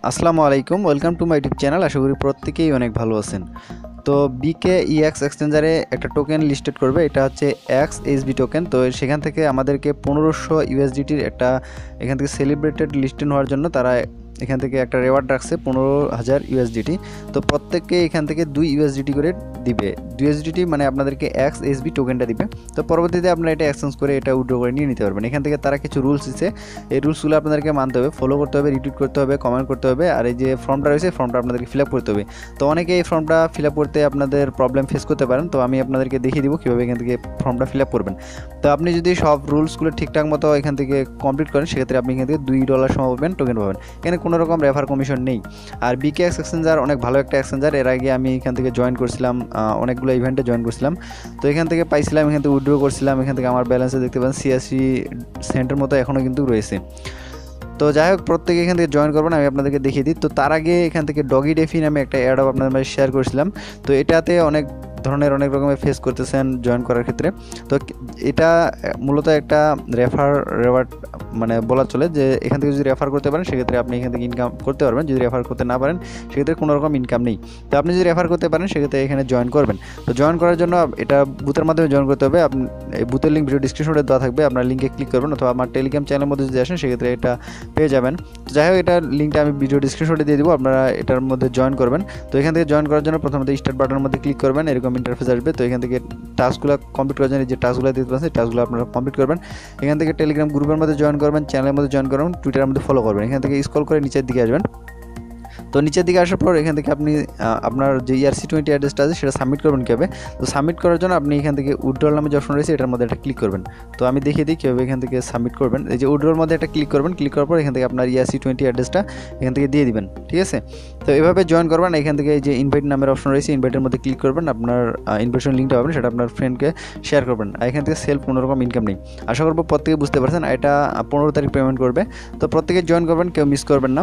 আসসালামু আলাইকুম, welcome to my YouTube channel. আশা করি প্রত্যেকেই অনেক ভালো আছেন। তো 𝗵𝗵 এক্সচেঞ্জারে একটা টোকেন লিস্টেড করবে, এটা হচ্ছে 𝗧𝗲𝗵 টোকেন। তো সেখান থেকে আমাদেরকে 1500 ইউএসডিটির একটা এখান থেকে সেলিব্রেটেড লিস্টেড হওয়ার জন্য তারা এখান থেকে একটা রেওয়ার্ড রাখছে 15,000 ইউএসডিটি। তো প্রত্যেককে এখান থেকে 2 ইউএসডিটি করে দিবে। 2 ইউএসডিটি মানে আপনাদেরকে 𝗧𝗲𝗵 টোকেনটা দিবে। তো পরবর্তীতে আপনারা এটা এক্সচেঞ্জ করে এটা উইথড্র করে নিয়ে নিতে পারবেন। এখান থেকে তারা কিছু রুলস দিচ্ছে, এই রুলসগুলো আপনাদেরকে মানতে হবে, ফলো করতে হবে, রিটুইট করতে হবে, কমেন্ট করতে হবে, আর এই যে ফর্মটা রয়েছে ফর্মটা আপনাদেরকে ফিল আপ করতে হবে। তো অনেকে এই ফর্মটা ফিল আপ করতে আপনাদের প্রবলেম ফেস করতে পারেন, তো আমি আপনাদেরকে দেখিয়ে দিব কীভাবে এখান থেকে ফর্মটা ফিল আপ করবেন। তো আপনি যদি সব রুলসগুলো ঠিকঠাক মতো এখান থেকে কমপ্লিট করেন, সেক্ষেত্রে আপনি এখান থেকে $2 সময় পাবেন, টোকেন পাবেন। এখানে কোনো রকম রেফার কমিশন নেই। আর 𝗵𝗵 এক্সচেঞ্জার অনেক ভালো একটা এক্সচেঞ্জার। এর আগে আমি এখান থেকে জয়েন করছিলাম, অনেকগুলো ইভেন্টে জয়েন করছিলাম। তো এখান থেকে পাইছিলাম, এখান থেকে উইথড্র করছিলাম। এখান থেকে আমার ব্যালেন্সে দেখতে পাচ্ছেন 86 সেন্টের মতো এখনও কিন্তু রয়েছে। তো যাই হোক, প্রত্যেকে এখান থেকে জয়েন করবেন, আমি আপনাদেরকে দেখিয়ে দিই। তো তার আগে এখান থেকে 𝗏𝗵 নামে একটা এয়ারড্রপ আপনাদের মাঝে শেয়ার করেছিলাম। তো এটাতে অনেক রকমের ফেস করতেছেন জয়েন করার ক্ষেত্রে। তো এটা মূলত একটা রেওয়ার্ড মানে বলা চলে, যে এখান থেকে যদি রেফার করতে পারেন সেক্ষেত্রে আপনি এখান থেকে ইনকাম করতে পারবেন। যদি রেফার করতে না পারেন সেক্ষেত্রে কোনো রকম ইনকাম নেই। তো আপনি যদি রেফার করতে পারেন সেক্ষেত্রে এখানে জয়েন করবেন। তো জয়েন করার জন্য এটা বুথের মাধ্যমে জয়েন করতে হবে। আপনি এই বুথের লিঙ্ক ভিডিও ডিসক্রিপশনে দেওয়া থাকবে, আপনার লিঙ্কে ক্লিক করবেন, অথবা আমার টেলিগ্রাম চ্যানেলের মধ্যে যদি আসেন সেক্ষেত্রে এটা পেয়ে যাবেন। তো যাই হোক, এটার লিঙ্কটা আমি ভিডিও ডিসক্রিপশনে দিয়ে দেবো, আপনারা এটার মধ্যে জয়েন করবেন। তো এখান থেকে জয়েন করার জন্য প্রথমত স্টার্ট বাটনের মধ্যে ক্লিক করবেন, এরকম ইন্টারফেস আসবে। তো এখান থেকে টাস্কগুলো কমপ্লিট করার জন্য যে টাস্কগুলো দিতে পারছেন টাস্কগুলো আপনারা কমপ্লিট করবেন। এখান থেকে টেলিগ্রাম গ্রুপের মধ্যে জয়েন করবেন, চ্যানেলের মধ্যে জয়েন করবেন, টুইটারের মধ্যে ফলো করবেন। এখান থেকে স্ক্রল করে নিচের দিকে আসবেন। তো নিচের দিকে আসার পর এখান থেকে আপনি আপনার যে 𝗖𝗵 অ্যাড্রেসটা আছে সেটা সাবমিট করবেন কীভাবে। তো সাবমিট করার জন্য আপনি এখান থেকে উইথড্রল নামে যে অপশন রয়েছে এটার মধ্যে একটা ক্লিক করবেন। তো আমি দেখিয়ে দিই কীভাবে এখান থেকে সাবমিট করবেন। এই যে উইথড্রল মধ্যে একটা ক্লিক করবেন, ক্লিক করার পর এখান থেকে আপনার 𝗖𝗵 অ্যাড্রেসটা এখান থেকে দিয়ে দিবেন, ঠিক আছে। তো এভাবে জয়েন করবেন। এখান থেকে এই যে ইনভাইট নামের অপশন রয়েছে, ইনভাইটের মধ্যে ক্লিক করবেন, আপনার ইনভাইটেশন লিঙ্কটা পাবেন, সেটা আপনার ফ্রেন্ডকে শেয়ার করবেন। আর এখান থেকে সেলফ কোনো রকম ইনকাম নেই। আশা করবো প্রত্যেকে বুঝতে পারছেন। এটা 15 তারিখ পেমেন্ট করবে। তো প্রত্যেকে জয়েন করবেন, কেউ মিস করবেন না।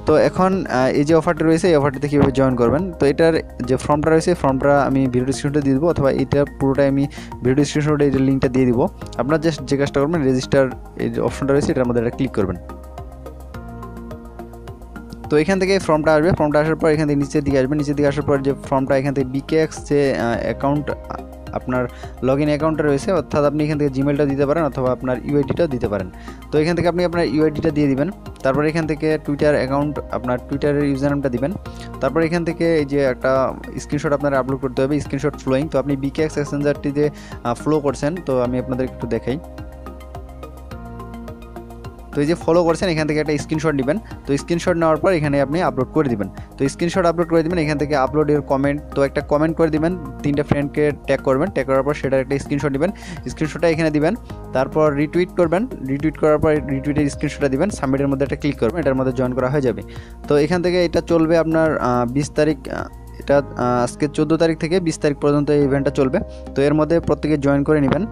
তো এখন এই যে অফারটি রয়েছে এই অফারটিতে কীভাবে জয়েন করবেন, তো এটার যে ফর্মটা রয়েছে ফর্মটা আমি ভিডিও ডিসক্রিপশনে দিয়ে দেবো, অথবা এটা পুরোটাই আমি ভিডিও ডিসক্রিপশনে এই লিঙ্কটা দিয়ে দিব। আপনারা জাস্ট যে কাজটা করবেন, রেজিস্টার এই যে অপশনটা রয়েছে এটার মধ্যে একটা ক্লিক করবেন। তো এখান থেকে ফর্মটা আসবে, ফর্মটা আসার পর এখান থেকে নিচের দিকে আসবে, নিচের দিকে আসার পর যে ফর্মটা এখান থেকে 𝗵𝗵 যে অ্যাকাউন্ট আপনার লগ ইন অ্যাকাউন্টটা রয়েছে, অর্থাৎ আপনি এখান থেকে জিমেলটা দিতে পারেন অথবা আপনার ইউআইডিটাও দিতে পারেন। তো এখান থেকে আপনি আপনার ইউআইডিটা দিয়ে দিবেন। তারপর এখান থেকে টুইটার অ্যাকাউন্ট আপনার টুইটারের ইউজার নামটা দিবেন। তারপর এখান থেকে এই যে একটা স্ক্রিনশট আপনারা আপলোড করতে হবে, স্ক্রিনশট ফ্লোয়িং। তো আপনি 𝗵𝗵 এক্সচেঞ্জারটি যে ফ্লো করছেন, তো আমি আপনাদের একটু দেখাই। তো এই যে ফলো করছেন, এখান থেকে একটা স্ক্রিনশট নেবেন। তো স্ক্রিনশট নেওয়ার পর এখানে আপনি আপলোড করে দিবেন। তো স্ক্রিনশট আপলোড করে দিবেন, এখান থেকে আপলোডের কমেন্ট, তো একটা কমেন্ট করে দিবেন, 3টে ফ্রেন্ডকে ট্যাগ করবেন, ট্যাগ করার পর সেটার একটা স্ক্রিনশট নেবেন, স্ক্রিনশটটা এখানে দিবেন। তারপর রিটুইট করবেন, রিটুইট করার পর রিটুইটের স্ক্রিনশটটা দিবেন, সাবমিটের মধ্যে একটা ক্লিক করবেন, এটার মধ্যে জয়েন করা হয়ে যাবে। তো এখান থেকে এটা চলবে আপনার 20 তারিখ, এটা আজকে 14 তারিখ থেকে 20 তারিখ পর্যন্ত এই ইভেন্টটা চলবে। তো এর মধ্যে প্রত্যেকে জয়েন করে নেবেন।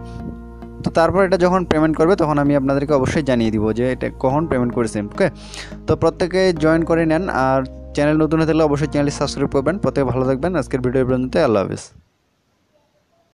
তো তারপর এটা যখন পেমেন্ট করবে তখন আমি আপনাদেরকে অবশ্যই জানিয়ে দিব যে এটা কখন পেমেন্ট করেছেন, ওকে। তো প্রত্যেকে জয়েন করে নেন, আর চ্যানেল নতুন হয়ে থাকলে অবশ্যই চ্যানেলটি সাবস্ক্রাইব করবেন। প্রত্যেকে ভালো থাকবেন। আজকের ভিডিও পর্যন্ত, আল্লাহ হাফেজ।